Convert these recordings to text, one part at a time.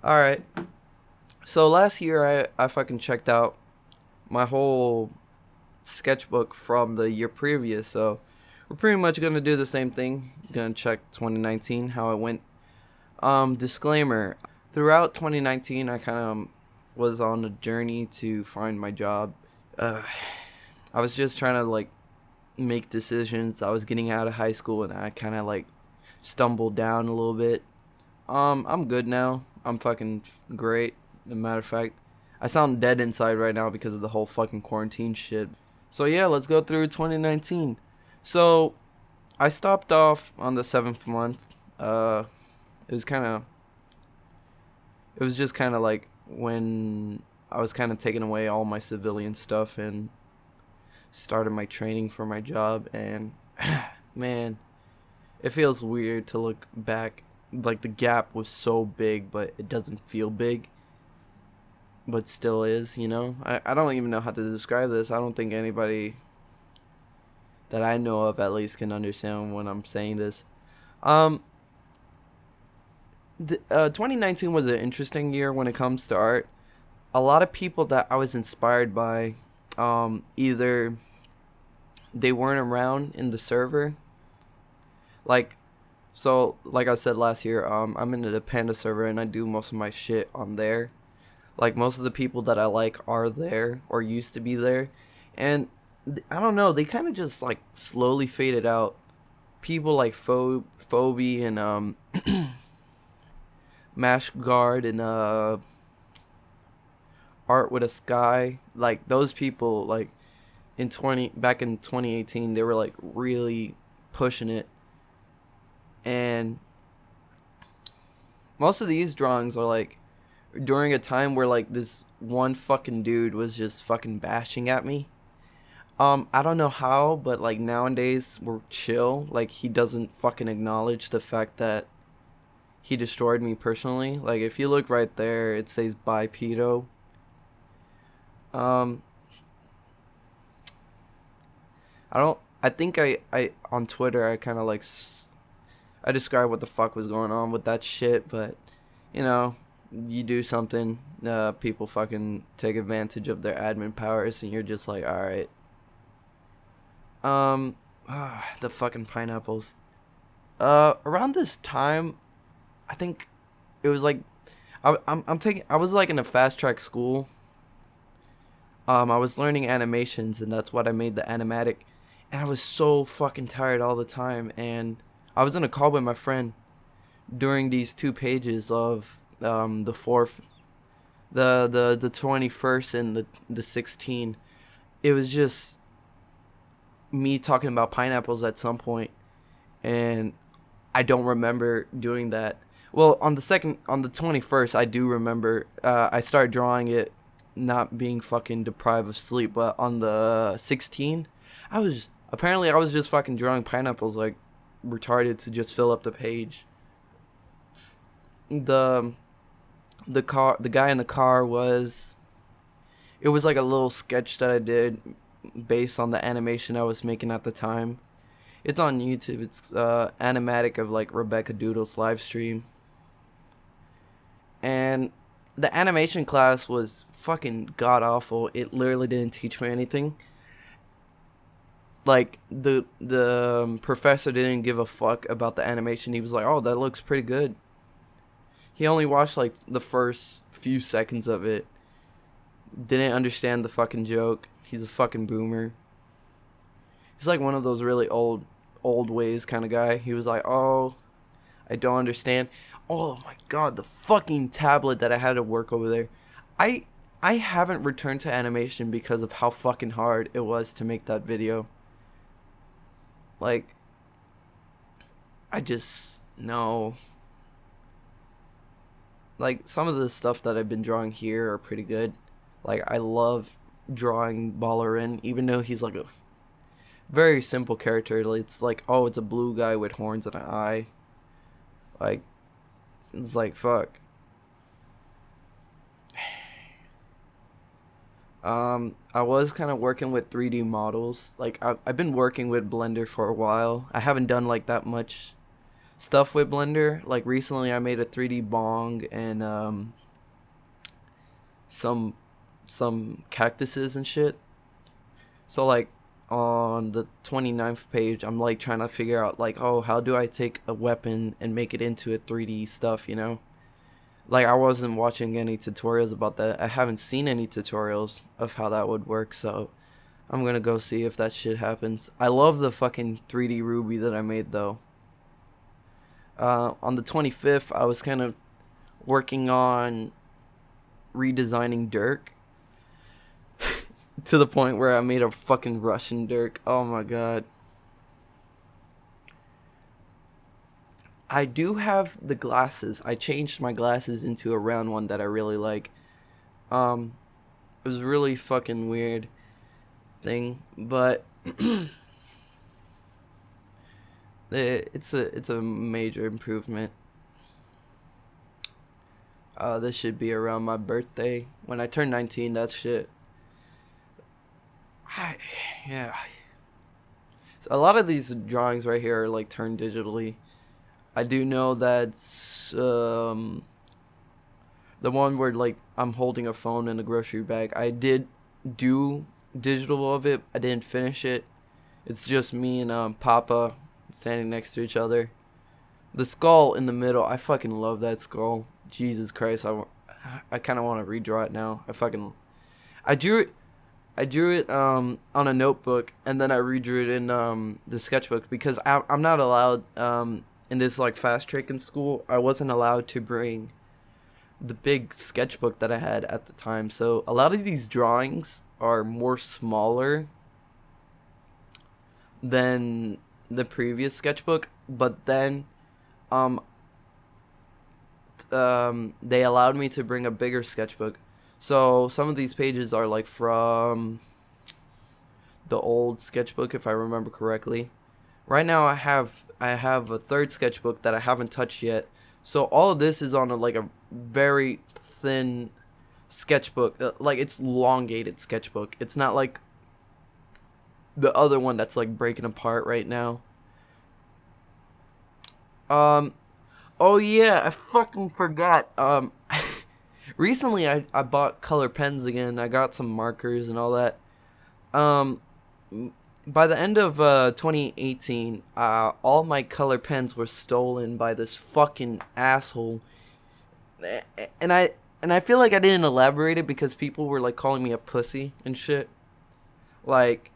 Alright. So last year I fucking checked out my whole sketchbook from the year previous. So we're pretty much gonna do the same thing. Gonna check 2019 how it went. Disclaimer: throughout 2019, I kind of was on a journey to find my job. Uh, I was just trying to like make decisions. I was getting out of high school and I kind of like stumbled down a little bit. I'm good now. I'm fucking great. As a matter of fact, I sound dead inside right now because of the whole fucking quarantine shit. So yeah, let's go through 2019. So I stopped off on the seventh month. It was kind of, it was just kind of like when I was kind of taking away all my civilian stuff and started my training for my job. And man, it feels weird to look back. Like the gap was so big, but it doesn't feel big, but still is, you know? I don't even know how to describe this. I don't think anybody that I know of at least can understand when I'm saying this. Um, 2019 was an interesting year when it comes to art. A lot of people that I was inspired by, either they weren't around in the server, like like I said last year, I'm in the Panda server and I do most of my shit on there. Like most of the people that I like are there or used to be there, and I don't know, they kind of just like slowly faded out. People like Phoebe and Mash Guard and Art with a Sky, like those people, like in 20 back in 2018, they were like really pushing it, and most of these drawings are like during a time where like this one fucking dude was just fucking bashing at me. I don't know how, but like nowadays we're chill. Like he doesn't fucking acknowledge the fact that he destroyed me personally. Like if you look right there, it says "Bye pedo." Um, I don't. I think I on Twitter I kind of like I described what the fuck was going on with that shit, but you know, you do something, people fucking take advantage of their admin powers, and you're just like, all right. The fucking pineapples. Around this time, I think it was like I'm taking. I was like in a fast track school. I was learning animations, and that's what I made the animatic. And I was so fucking tired all the time, and I was in a call with my friend during these 2 pages of the fourth, the 21st and the 16. It was just me talking about pineapples at some point, and I don't remember doing that. Well, on the 21st, I do remember. I started drawing it, not being fucking deprived of sleep. But on the 16th, I was just fucking drawing pineapples like retarded to just fill up the page. The the guy in the car was, it was like a little sketch that I did based on the animation I was making at the time. It's on YouTube. It's animatic of like Rebecca Doodle's live stream. And the animation class was fucking god awful. It literally didn't teach me anything. Like the professor didn't give a fuck about the animation. He was like, "Oh, that looks pretty good." He only watched like the first few seconds of it. Didn't understand the fucking joke. He's a fucking boomer. He's like one of those really old ways kind of guy. He was like, "Oh, I don't understand." Oh my god, the fucking tablet that I had to work over there. I I haven't returned to animation because of how fucking hard it was to make that video. Like I just no. Like some of the stuff that I've been drawing here are pretty good. Like I love drawing Ballerin, even though he's like a very simple character. Like, it's like, oh, it's a blue guy with horns and an eye. Like it's like fuck. I was kind of working with 3D models. Like I've been working with Blender for a while. I haven't done like that much stuff with Blender. Like recently, I made a 3D bong and some cactuses and shit. So like on the 29th page, I'm like trying to figure out like, oh, how do I take a weapon and make it into a 3D stuff, you know? Like I wasn't watching any tutorials about that. I haven't seen any tutorials of how that would work, so I'm gonna go see if that shit happens. I love the fucking 3D Ruby that I made though. On the 25th, I was kind of working on redesigning Derk to the point where I made a fucking Russian Derk. Oh my god. I do have the glasses. I changed my glasses into a round one that I really like. It was a really fucking weird thing, but it's a major improvement. This should be around my birthday when I turn 19. That shit. Yeah. So a lot of these drawings right here are like turned digitally. I do know that's the one where like I'm holding a phone in a grocery bag. I did do digital of it. I didn't finish it. It's just me and Papa standing next to each other. The skull in the middle, I fucking love that skull. Jesus Christ, I kind of want to redraw it now. I drew it. I drew it on a notebook, and then I redrew it in the sketchbook because I'm not allowed in this like fast track in school. I wasn't allowed to bring the big sketchbook that I had at the time. So a lot of these drawings are more smaller than the previous sketchbook, but then um they allowed me to bring a bigger sketchbook. So some of these pages are like from the old sketchbook, if I remember correctly. Right now I have a third sketchbook that I haven't touched yet. So all of this is on like a very thin sketchbook. Like it's elongated sketchbook. It's not like the other one that's like breaking apart right now. Oh yeah, I fucking forgot. Recently I bought color pens again. I got some markers and all that. Um by the end of 2018, all my color pens were stolen by this fucking asshole. And I feel like I didn't elaborate it because people were like calling me a pussy and shit. Like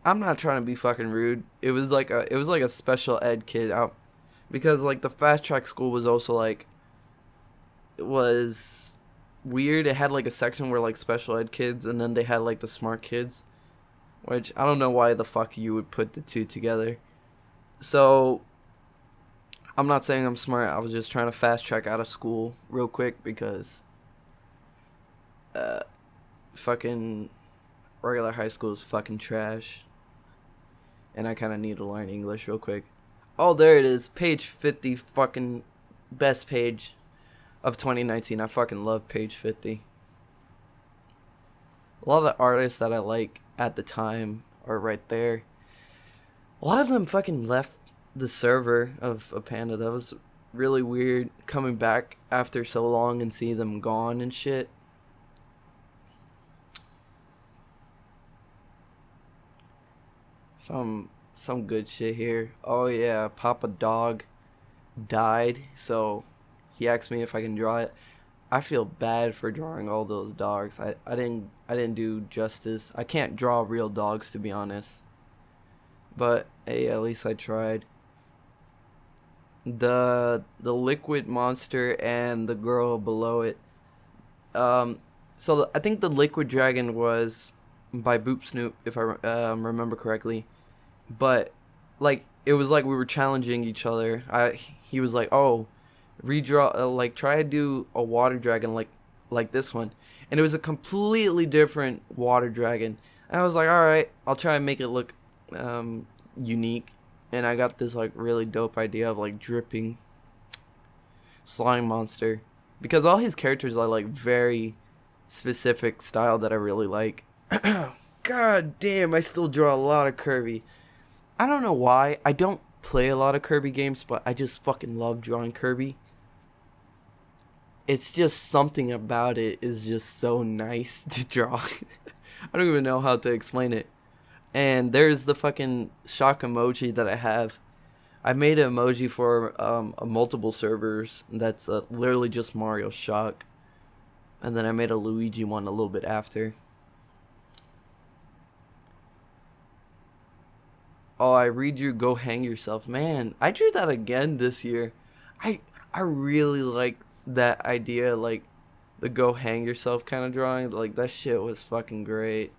I'm not trying to be fucking rude. It was like a special ed kid out because like the fast track school was also like it was weird. It had like a section where like special ed kids and then they had like the smart kids, which I don't know why the fuck you would put the two together. So I'm not saying I'm smart. I was just trying to fast track out of school real quick because fucking regular high school is fucking trash. And I kind of need to learn English real quick. Oh, there it is. Page 50, fucking best page of 2019. I fucking love page 50. A lot of the artists that I like at the time are right there. A lot of them fucking left the server of a Panda. That was really weird coming back after so long and see them gone and shit. Some good shit here. Oh yeah, Papa Dog died, so he asked me if I can draw it. I feel bad for drawing all those dogs. I didn't do justice. I can't draw real dogs to be honest. But hey, at least I tried. The liquid monster and the girl below it. So I think the liquid dragon was by Boop Snoop if I remember correctly. But like it was like we were challenging each other. He was like, "Oh, redraw like try to do a water dragon like this one." And it was a completely different water dragon. And I was like, "All right, I'll try and make it look unique." And I got this like really dope idea of like dripping slime monster because all his characters are like very specific style that I really like. God damn, I still draw a lot of curvy. I don't know why. I don't play a lot of Kirby games, but I just fucking love drawing Kirby. It's just something about it is just so nice to draw. I don't even know how to explain it. And there's the fucking shock emoji that I have. I made an emoji for a multiple servers that's literally just Mario Shock. And then I made a Luigi one a little bit after. Oh, I read you Go Hang Yourself. Man, I drew that again this year. I I really like that idea, like the Go Hang Yourself kind of drawing. Like that shit was fucking great.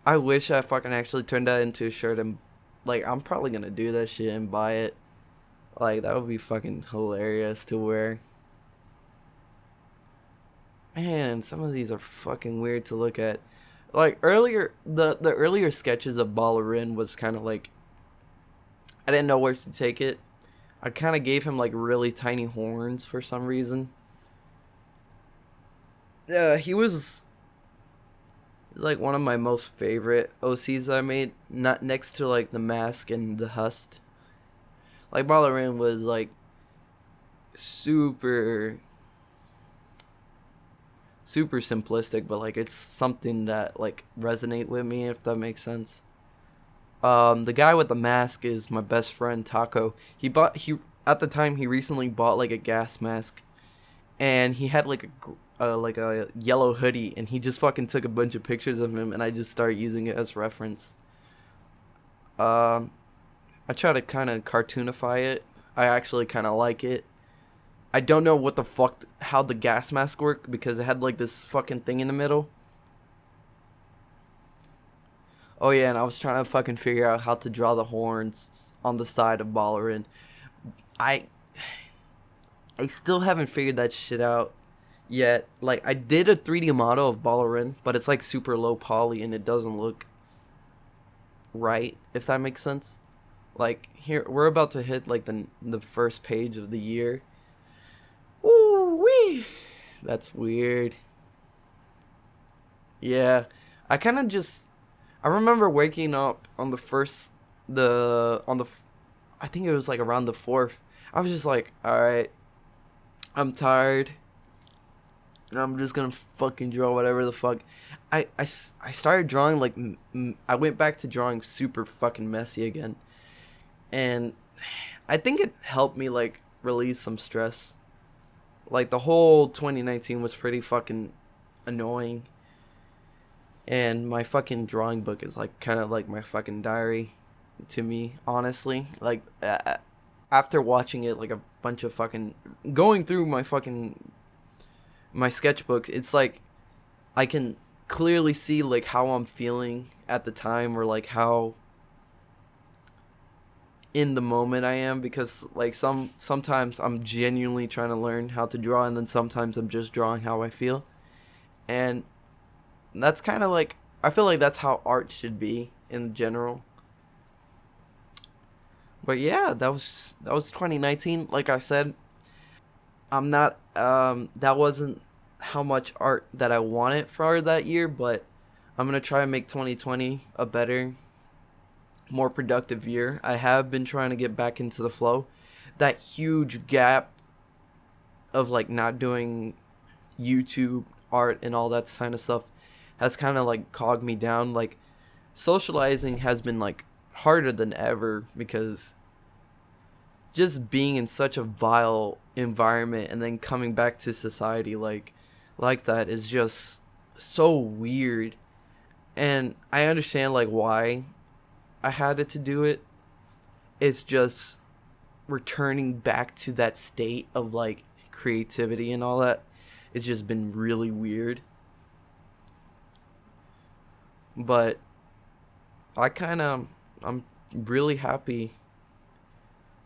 I wish I fucking actually turned that into a shirt and like I'm probably gonna do that shit and buy it. Like that would be fucking hilarious to wear. Man, some of these are fucking weird to look at. Like earlier, the earlier sketches of Ballerin was kind of like I didn't know where to take it. I kind of gave him like really tiny horns for some reason. Yeah, he was like one of my most favorite OCs I made. Not next to like the mask and the hust. Like Ballerin was like super super simplistic, but like it's something that like resonate with me if that makes sense. The guy with the mask is my best friend Taco. He at the time he recently bought like a gas mask, and he had like like a yellow hoodie, and he just fucking took a bunch of pictures of him, and I just started using it as reference. Um, I try to kind of cartoonify it. I actually kind of like it. I don't know what the fuck how the gas mask worked because it had like this fucking thing in the middle. Oh yeah, and I was trying to fucking figure out how to draw the horns on the side of Ballerin. I I still haven't figured that shit out yet. Like I did a 3D model of Ballerin, but it's like super low poly and it doesn't look right, if that makes sense. Like here we're about to hit like the first page of the year. Ooh wee. That's weird. Yeah. I kind of just I remember waking up on the first the on the I think it was like around the 4th. I was just like, "All right, I'm tired. I'm just gonna fucking draw whatever the fuck." I started drawing like I went back to drawing super fucking messy again, and I think it helped me like release some stress. Like the whole 2019 was pretty fucking annoying, and my fucking drawing book is like kind of like my fucking diary to me, honestly. Like after watching it like a bunch of fucking going through my sketchbook, it's like I can clearly see like how I'm feeling at the time or like how in the moment I am, because like sometimes I'm genuinely trying to learn how to draw, and then sometimes I'm just drawing how I feel. And that's kind of like I feel like that's how art should be in general. But yeah, that was 2019. Like I said, I'm not that wasn't how much art that I wanted for that year, but I'm going to try and make 2020 a better, more productive year. I have been trying to get back into the flow. That huge gap of like not doing YouTube art and all that kind of stuff has kind of like cogged me down. Like socializing has been like harder than ever because just being in such a vile environment and then coming back to society like that is just so weird. And I understand like why I had it to do it. It's just returning back to that state of like creativity and all that. It's just been really weird. But I'm really happy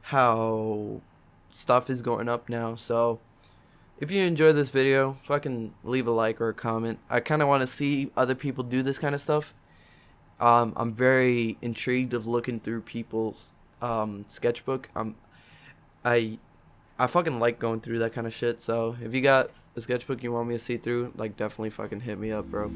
how stuff is going up now. So if you enjoy this video, fucking leave a like or a comment. I kind of want to see other people do this kind of stuff. I'm very intrigued of looking through people's sketchbook. I I fucking like going through that kind of shit. So if you got a sketchbook you want me to see through, like definitely fucking hit me up, bro.